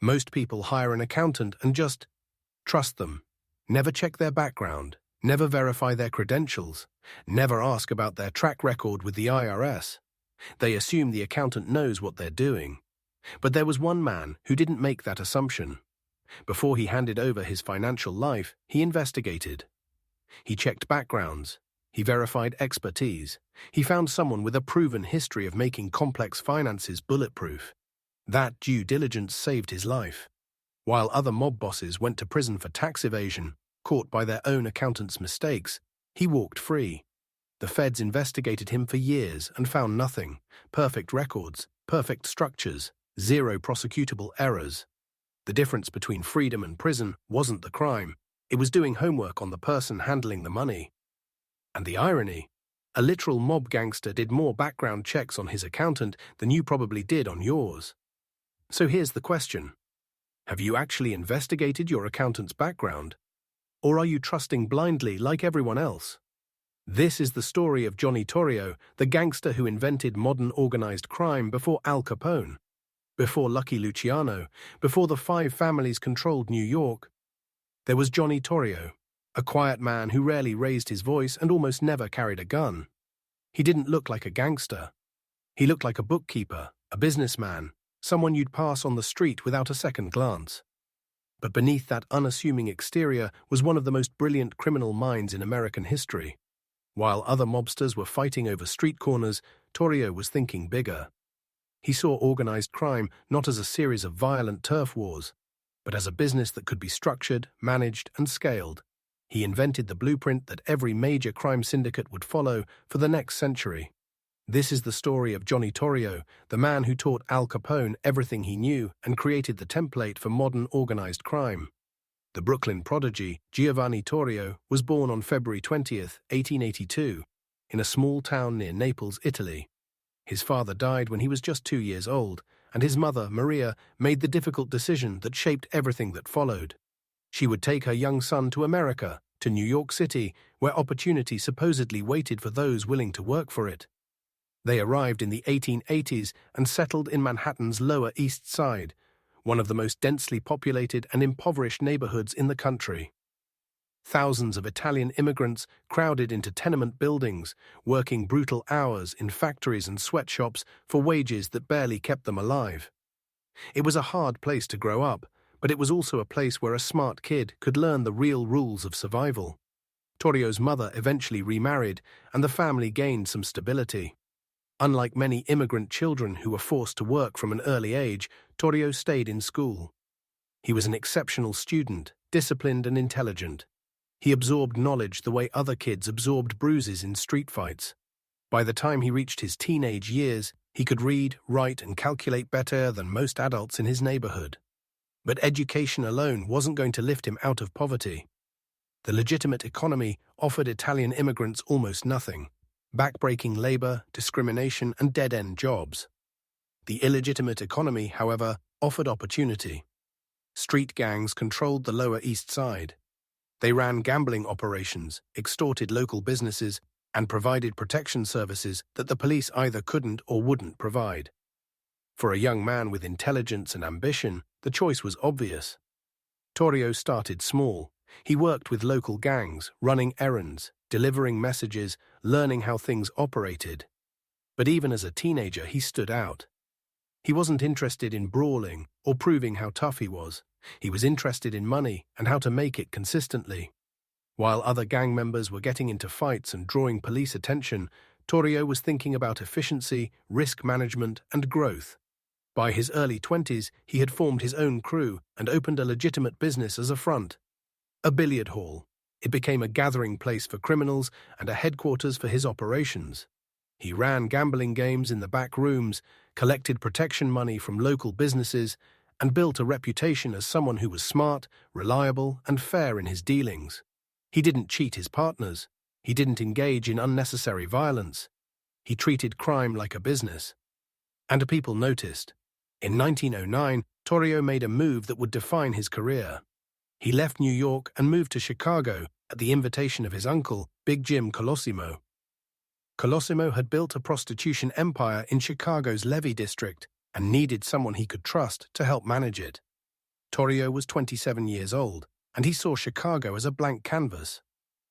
Most people hire an accountant and just trust them. Never check their background, never verify their credentials, never ask about their track record with the IRS. They assume the accountant knows what they're doing. But there was one man who didn't make that assumption. Before he handed over his financial life, he investigated. He checked backgrounds. He verified expertise. He found someone with a proven history of making complex finances bulletproof. That due diligence saved his life. While other mob bosses went to prison for tax evasion, caught by their own accountant's mistakes, he walked free. The feds investigated him for years and found nothing. Perfect records, perfect structures, zero prosecutable errors. The difference between freedom and prison wasn't the crime. It was doing homework on the person handling the money. And the irony, a literal mob gangster did more background checks on his accountant than you probably did on yours. So here's the question. Have you actually investigated your accountant's background? Or are you trusting blindly like everyone else? This is the story of Johnny Torrio, the gangster who invented modern organized crime before Al Capone, before Lucky Luciano, before the five families controlled New York. There was Johnny Torrio, a quiet man who rarely raised his voice and almost never carried a gun. He didn't look like a gangster. He looked like a bookkeeper, a businessman, someone you'd pass on the street without a second glance. But beneath that unassuming exterior was one of the most brilliant criminal minds in American history. While other mobsters were fighting over street corners, Torrio was thinking bigger. He saw organized crime not as a series of violent turf wars, but as a business that could be structured, managed, and scaled. He invented the blueprint that every major crime syndicate would follow for the next century. This is the story of Johnny Torrio, the man who taught Al Capone everything he knew and created the template for modern organized crime. The Brooklyn Prodigy, Giovanni Torrio, was born on February 20th, 1882, in a small town near Naples, Italy. His father died when he was just 2 years old, and his mother, Maria, made the difficult decision that shaped everything that followed. She would take her young son to America, to New York City, where opportunity supposedly waited for those willing to work for it. They arrived in the 1880s and settled in Manhattan's Lower East Side, one of the most densely populated and impoverished neighborhoods in the country. Thousands of Italian immigrants crowded into tenement buildings, working brutal hours in factories and sweatshops for wages that barely kept them alive. It was a hard place to grow up, but it was also a place where a smart kid could learn the real rules of survival. Torrio's mother eventually remarried, and the family gained some stability. Unlike many immigrant children who were forced to work from an early age, Torrio stayed in school. He was an exceptional student, disciplined and intelligent. He absorbed knowledge the way other kids absorbed bruises in street fights. By the time he reached his teenage years, he could read, write, and calculate better than most adults in his neighborhood. But education alone wasn't going to lift him out of poverty. The legitimate economy offered Italian immigrants almost nothing: backbreaking labor, discrimination, and dead-end jobs. The illegitimate economy, however, offered opportunity. Street gangs controlled the Lower East Side. They ran gambling operations, extorted local businesses, and provided protection services that the police either couldn't or wouldn't provide. For a young man with intelligence and ambition, the choice was obvious. Torrio started small. He worked with local gangs, running errands, delivering messages, learning how things operated. But even as a teenager, he stood out. He wasn't interested in brawling or proving how tough he was. He was interested in money and how to make it consistently. While other gang members were getting into fights and drawing police attention, Torrio was thinking about efficiency, risk management, and growth. By his early 20s, he had formed his own crew and opened a legitimate business as a front. A billiard hall. It became a gathering place for criminals and a headquarters for his operations. He ran gambling games in the back rooms, collected protection money from local businesses, and built a reputation as someone who was smart, reliable, and fair in his dealings. He didn't cheat his partners. He didn't engage in unnecessary violence. He treated crime like a business. And people noticed. In 1909, Torrio made a move that would define his career. He left New York and moved to Chicago at the invitation of his uncle, Big Jim Colosimo. Colosimo had built a prostitution empire in Chicago's Levee district and needed someone he could trust to help manage it. Torrio was 27 years old, and he saw Chicago as a blank canvas.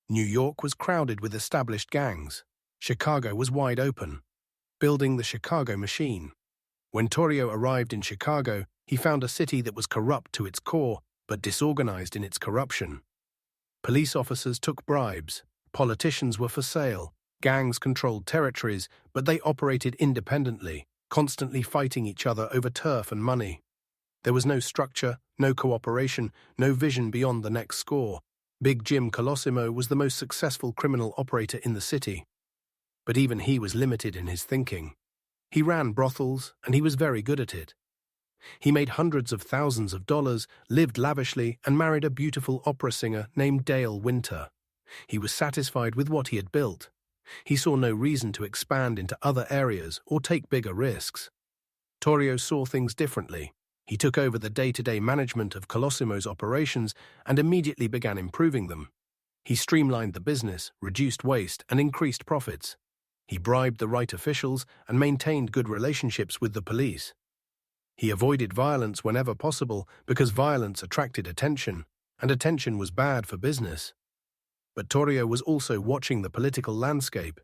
New York was crowded with established gangs. Chicago was wide open. Building the Chicago machine. When Torrio arrived in Chicago, he found a city that was corrupt to its core, but disorganized in its corruption. Police officers took bribes, politicians were for sale, gangs controlled territories, but they operated independently, constantly fighting each other over turf and money. There was no structure, no cooperation, no vision beyond the next score. Big Jim Colosimo was the most successful criminal operator in the city. But even he was limited in his thinking. He ran brothels, and he was very good at it. He made hundreds of thousands of dollars, lived lavishly, and married a beautiful opera singer named Dale Winter. He was satisfied with what he had built. He saw no reason to expand into other areas or take bigger risks. Torrio saw things differently. He took over the day-to-day management of Colosimo's operations and immediately began improving them. He streamlined the business, reduced waste, and increased profits. He bribed the right officials and maintained good relationships with the police. He avoided violence whenever possible because violence attracted attention, and attention was bad for business. But Torrio was also watching the political landscape.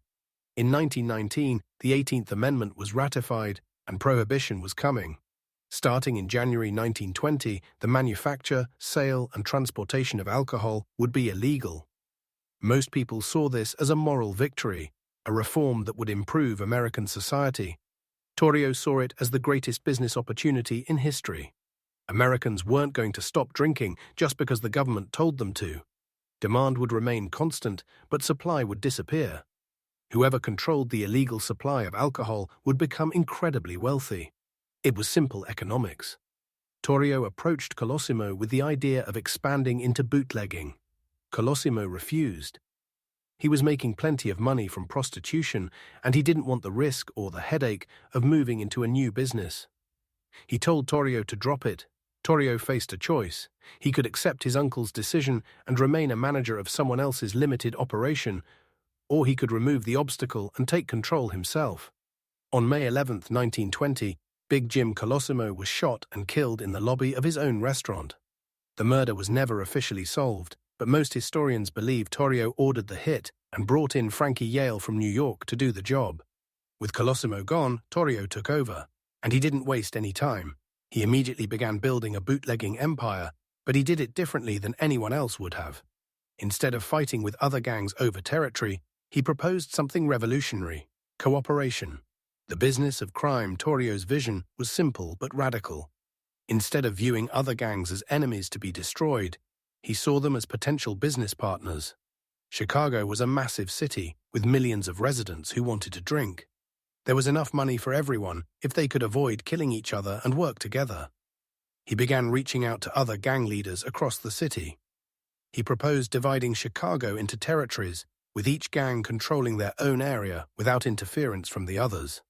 In 1919, the 18th Amendment was ratified, and Prohibition was coming. Starting in January 1920, the manufacture, sale, and transportation of alcohol would be illegal. Most people saw this as a moral victory, a reform that would improve American society. Torrio saw it as the greatest business opportunity in history. Americans weren't going to stop drinking just because the government told them to. Demand would remain constant, but supply would disappear. Whoever controlled the illegal supply of alcohol would become incredibly wealthy. It was simple economics. Torrio approached Colosimo with the idea of expanding into bootlegging. Colosimo refused. He was making plenty of money from prostitution, and he didn't want the risk or the headache of moving into a new business. He told Torrio to drop it. Torrio faced a choice. He could accept his uncle's decision and remain a manager of someone else's limited operation, or he could remove the obstacle and take control himself. On May 11, 1920, Big Jim Colosimo was shot and killed in the lobby of his own restaurant. The murder was never officially solved, but most historians believe Torrio ordered the hit and brought in Frankie Yale from New York to do the job. With Colosimo gone, Torrio took over, and he didn't waste any time. He immediately began building a bootlegging empire, but he did it differently than anyone else would have. Instead of fighting with other gangs over territory, he proposed something revolutionary: cooperation. The business of crime, Torrio's vision, was simple but radical. Instead of viewing other gangs as enemies to be destroyed, he saw them as potential business partners. Chicago was a massive city with millions of residents who wanted to drink. There was enough money for everyone if they could avoid killing each other and work together. He began reaching out to other gang leaders across the city. He proposed dividing Chicago into territories, with each gang controlling their own area without interference from the others.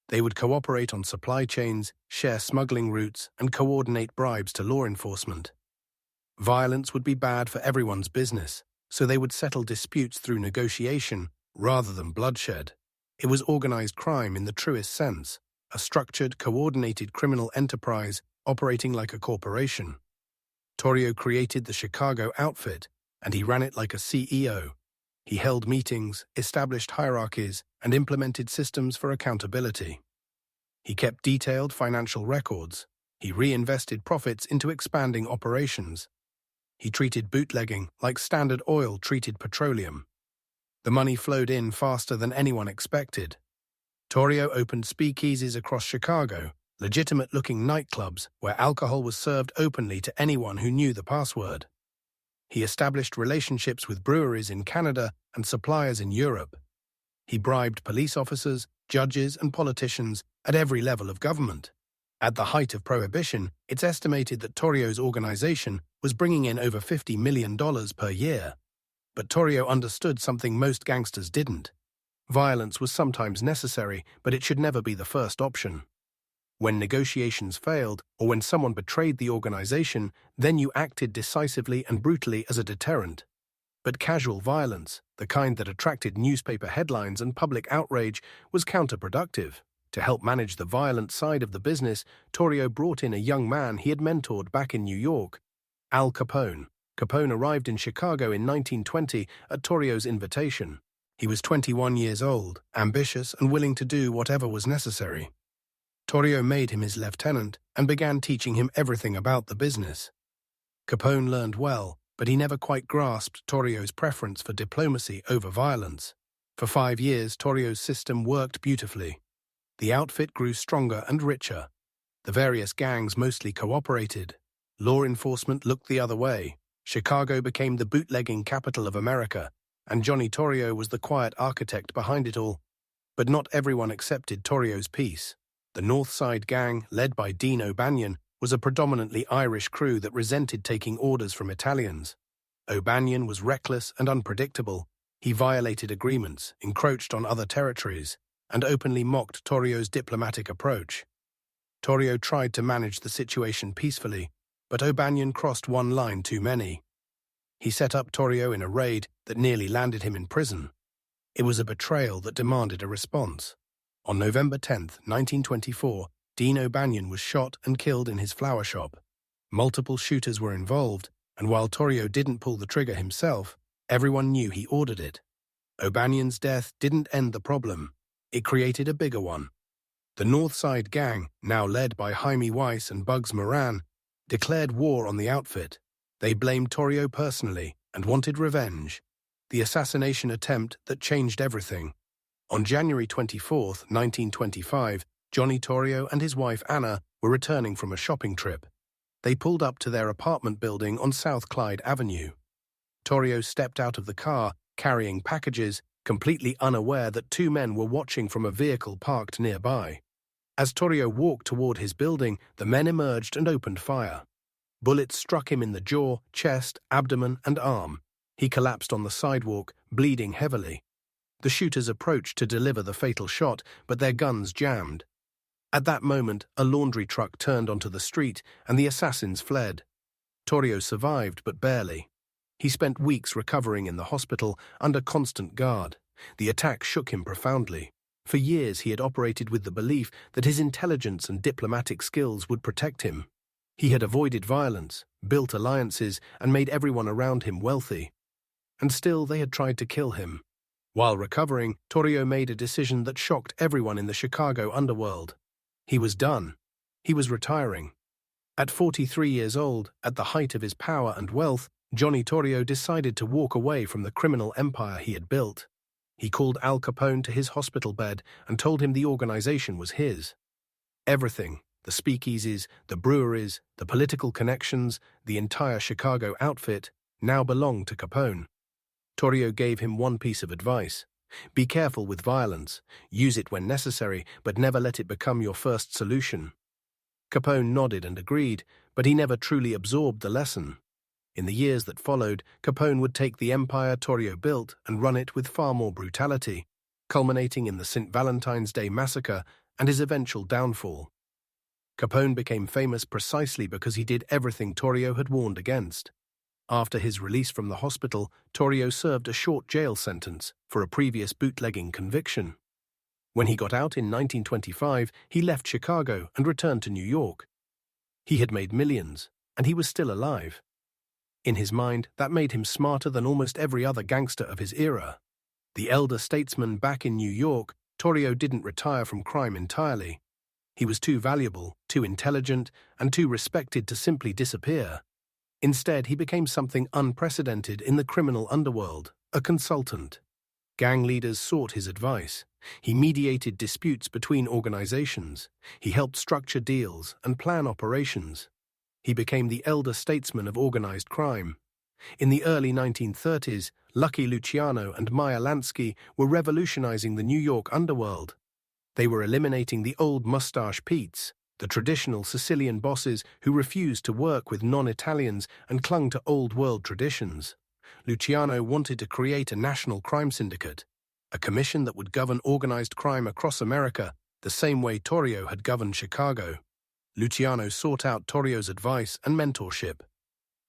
They would cooperate on supply chains, share smuggling routes, and coordinate bribes to law enforcement. Violence would be bad for everyone's business, so they would settle disputes through negotiation rather than bloodshed. It was organized crime in the truest sense, a structured, coordinated criminal enterprise operating like a corporation. Torrio created the Chicago outfit, and he ran it like a CEO. He held meetings, established hierarchies, and implemented systems for accountability. He kept detailed financial records. He reinvested profits into expanding operations. He treated bootlegging like Standard Oil treated petroleum. The money flowed in faster than anyone expected. Torrio opened speakeasies across Chicago, legitimate-looking nightclubs where alcohol was served openly to anyone who knew the password. He established relationships with breweries in Canada and suppliers in Europe. He bribed police officers, judges, and politicians at every level of government. At the height of Prohibition, it's estimated that Torrio's organization was bringing in over $50 million per year. But Torrio understood something most gangsters didn't. Violence was sometimes necessary, but it should never be the first option. When negotiations failed, or when someone betrayed the organization, then you acted decisively and brutally as a deterrent. But casual violence, the kind that attracted newspaper headlines and public outrage, was counterproductive. To help manage the violent side of the business, Torrio brought in a young man he had mentored back in New York, Al Capone. Capone arrived in Chicago in 1920 at Torrio's invitation. He was 21 years old, ambitious and willing to do whatever was necessary. Torrio made him his lieutenant and began teaching him everything about the business. Capone learned well, but he never quite grasped Torrio's preference for diplomacy over violence. For 5 years, Torrio's system worked beautifully. The outfit grew stronger and richer. The various gangs mostly cooperated. Law enforcement looked the other way. Chicago became the bootlegging capital of America, and Johnny Torrio was the quiet architect behind it all. But not everyone accepted Torrio's peace. The North Side Gang, led by Dean O'Banion, was a predominantly Irish crew that resented taking orders from Italians. O'Banion was reckless and unpredictable. He violated agreements, encroached on other territories, and openly mocked Torrio's diplomatic approach. Torrio tried to manage the situation peacefully, but O'Banion crossed one line too many. He set up Torrio in a raid that nearly landed him in prison. It was a betrayal that demanded a response. On November 10, 1924, Dean O'Banion was shot and killed in his flower shop. Multiple shooters were involved, and while Torrio didn't pull the trigger himself, everyone knew he ordered it. O'Banion's death didn't end the problem. It created a bigger one. The North Side Gang, now led by Jaime Weiss and Bugs Moran, declared war on the outfit. They blamed Torrio personally and wanted revenge. The assassination attempt that changed everything. On January 24, 1925, Johnny Torrio and his wife Anna were returning from a shopping trip. They pulled up to their apartment building on South Clyde Avenue. Torrio stepped out of the car, carrying packages, completely unaware that 2 men were watching from a vehicle parked nearby. As Torrio walked toward his building, the men emerged and opened fire. Bullets struck him in the jaw, chest, abdomen, and arm. He collapsed on the sidewalk, bleeding heavily. The shooters approached to deliver the fatal shot, but their guns jammed. At that moment, a laundry truck turned onto the street, and the assassins fled. Torrio survived, but barely. He spent weeks recovering in the hospital under constant guard. The attack shook him profoundly. For years he had operated with the belief that his intelligence and diplomatic skills would protect him. He had avoided violence, built alliances, and made everyone around him wealthy. And still they had tried to kill him. While recovering, Torrio made a decision that shocked everyone in the Chicago underworld. He was done. He was retiring. At 43 years old, at the height of his power and wealth, Johnny Torrio decided to walk away from the criminal empire he had built. He called Al Capone to his hospital bed and told him the organization was his. Everything, the speakeasies, the breweries, the political connections, the entire Chicago outfit, now belonged to Capone. Torrio gave him one piece of advice. Be careful with violence. Use it when necessary, but never let it become your first solution. Capone nodded and agreed, but he never truly absorbed the lesson. In the years that followed, Capone would take the empire Torrio built and run it with far more brutality, culminating in the St. Valentine's Day massacre and his eventual downfall. Capone became famous precisely because he did everything Torrio had warned against. After his release from the hospital, Torrio served a short jail sentence for a previous bootlegging conviction. When he got out in 1925, he left Chicago and returned to New York. He had made millions, and he was still alive. In his mind, that made him smarter than almost every other gangster of his era. The Elder Statesman back in New York, Torrio didn't retire from crime entirely. He was too valuable, too intelligent, and too respected to simply disappear. Instead, he became something unprecedented in the criminal underworld, a consultant. Gang leaders sought his advice. He mediated disputes between organizations. He helped structure deals and plan operations. He became the elder statesman of organized crime. In the early 1930s, Lucky Luciano and Meyer Lansky were revolutionizing the New York underworld. They were eliminating the old mustache Petes, the traditional Sicilian bosses who refused to work with non-Italians and clung to old-world traditions. Luciano wanted to create a national crime syndicate, a commission that would govern organized crime across America the same way Torrio had governed Chicago. Luciano sought out Torrio's advice and mentorship.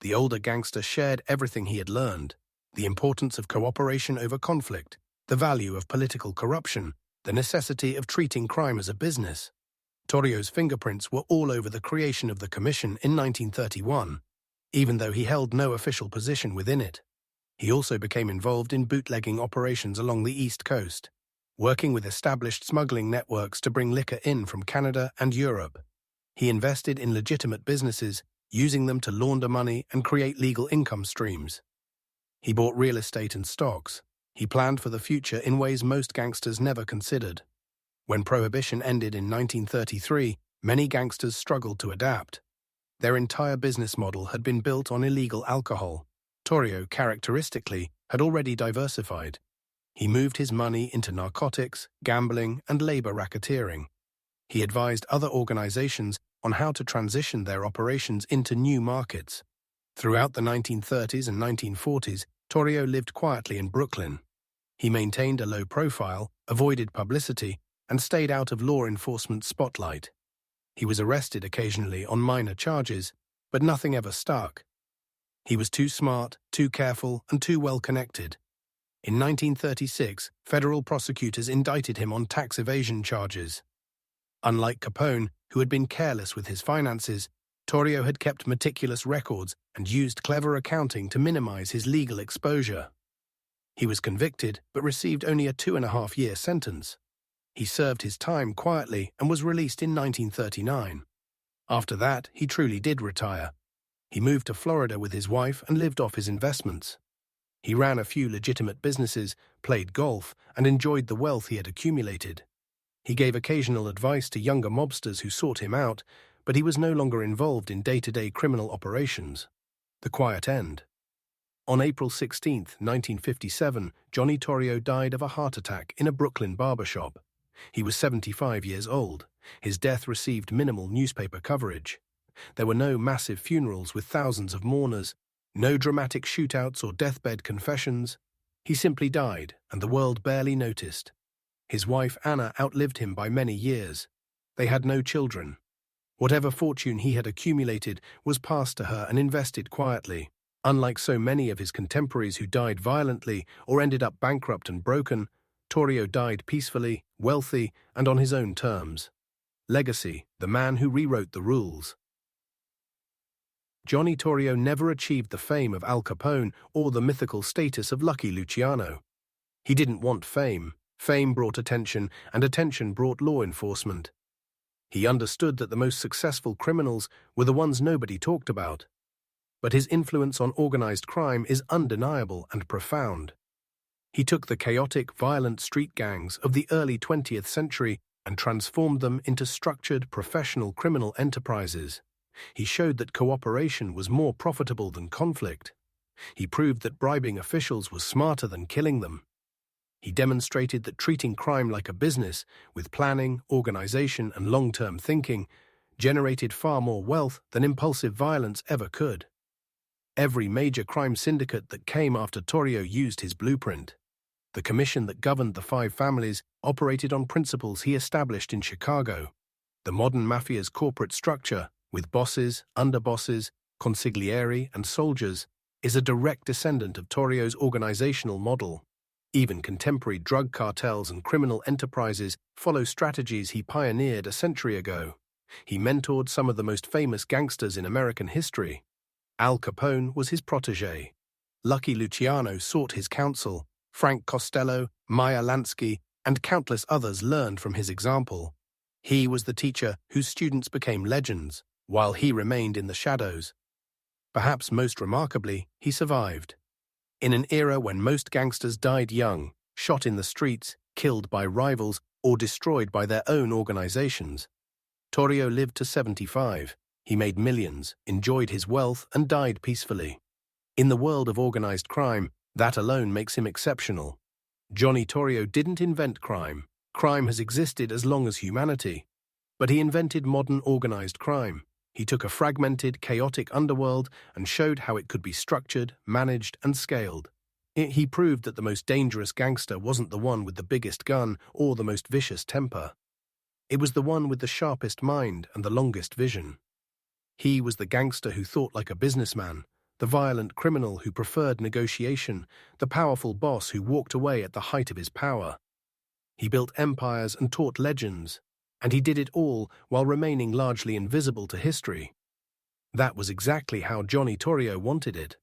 The older gangster shared everything he had learned: the importance of cooperation over conflict, the value of political corruption, the necessity of treating crime as a business. Torrio's fingerprints were all over the creation of the Commission in 1931, even though he held no official position within it. He also became involved in bootlegging operations along the East Coast, working with established smuggling networks to bring liquor in from Canada and Europe. He invested in legitimate businesses, using them to launder money and create legal income streams. He bought real estate and stocks. He planned for the future in ways most gangsters never considered. When Prohibition ended in 1933, many gangsters struggled to adapt. Their entire business model had been built on illegal alcohol. Torrio, characteristically, had already diversified. He moved his money into narcotics, gambling, and labor racketeering. He advised other organizations on how to transition their operations into new markets. Throughout the 1930s and 1940s, Torrio lived quietly in Brooklyn. He maintained a low profile, avoided publicity, and stayed out of law enforcement spotlight. He was arrested occasionally on minor charges, but nothing ever stuck. He was too smart, too careful, and too well connected. In 1936, federal prosecutors indicted him on tax evasion charges. Unlike Capone, who had been careless with his finances, Torrio had kept meticulous records and used clever accounting to minimize his legal exposure. He was convicted, but received only a 2.5-year sentence. He served his time quietly and was released in 1939. After that, he truly did retire. He moved to Florida with his wife and lived off his investments. He ran a few legitimate businesses, played golf, and enjoyed the wealth he had accumulated. He gave occasional advice to younger mobsters who sought him out, but he was no longer involved in day-to-day criminal operations. The quiet end. On April 16, 1957, Johnny Torrio died of a heart attack in a Brooklyn barbershop. He was 75 years old. His death received minimal newspaper coverage. There were no massive funerals with thousands of mourners, no dramatic shootouts or deathbed confessions. He simply died, and the world barely noticed. His wife Anna outlived him by many years. They had no children. Whatever fortune he had accumulated was passed to her and invested quietly. Unlike so many of his contemporaries who died violently or ended up bankrupt and broken, Torrio died peacefully, wealthy, and on his own terms. Legacy: the man who rewrote the rules. Johnny Torrio never achieved the fame of Al Capone or the mythical status of Lucky Luciano. He didn't want fame. Fame brought attention, and attention brought law enforcement. He understood that the most successful criminals were the ones nobody talked about. But his influence on organized crime is undeniable and profound. He took the chaotic, violent street gangs of the early 20th century and transformed them into structured, professional criminal enterprises. He showed that cooperation was more profitable than conflict. He proved that bribing officials was smarter than killing them. He demonstrated that treating crime like a business, with planning, organization, and long-term thinking, generated far more wealth than impulsive violence ever could. Every major crime syndicate that came after Torrio used his blueprint. The commission that governed the 5 families operated on principles he established in Chicago. The modern Mafia's corporate structure, with bosses, underbosses, consiglieri, and soldiers, is a direct descendant of Torrio's organizational model. Even contemporary drug cartels and criminal enterprises follow strategies he pioneered a century ago. He mentored some of the most famous gangsters in American history. Al Capone was his protégé. Lucky Luciano sought his counsel. Frank Costello, Meyer Lansky, and countless others learned from his example. He was the teacher whose students became legends, while he remained in the shadows. Perhaps most remarkably, he survived. In an era when most gangsters died young, shot in the streets, killed by rivals, or destroyed by their own organizations, Torrio lived to 75. He made millions, enjoyed his wealth, and died peacefully. In the world of organized crime, that alone makes him exceptional. Johnny Torrio didn't invent crime. Crime has existed as long as humanity. But he invented modern organized crime. He took a fragmented, chaotic underworld and showed how it could be structured, managed, and scaled. He proved that the most dangerous gangster wasn't the one with the biggest gun or the most vicious temper. It was the one with the sharpest mind and the longest vision. He was the gangster who thought like a businessman, the violent criminal who preferred negotiation, the powerful boss who walked away at the height of his power. He built empires and taught legends, and he did it all while remaining largely invisible to history. That was exactly how Johnny Torrio wanted it.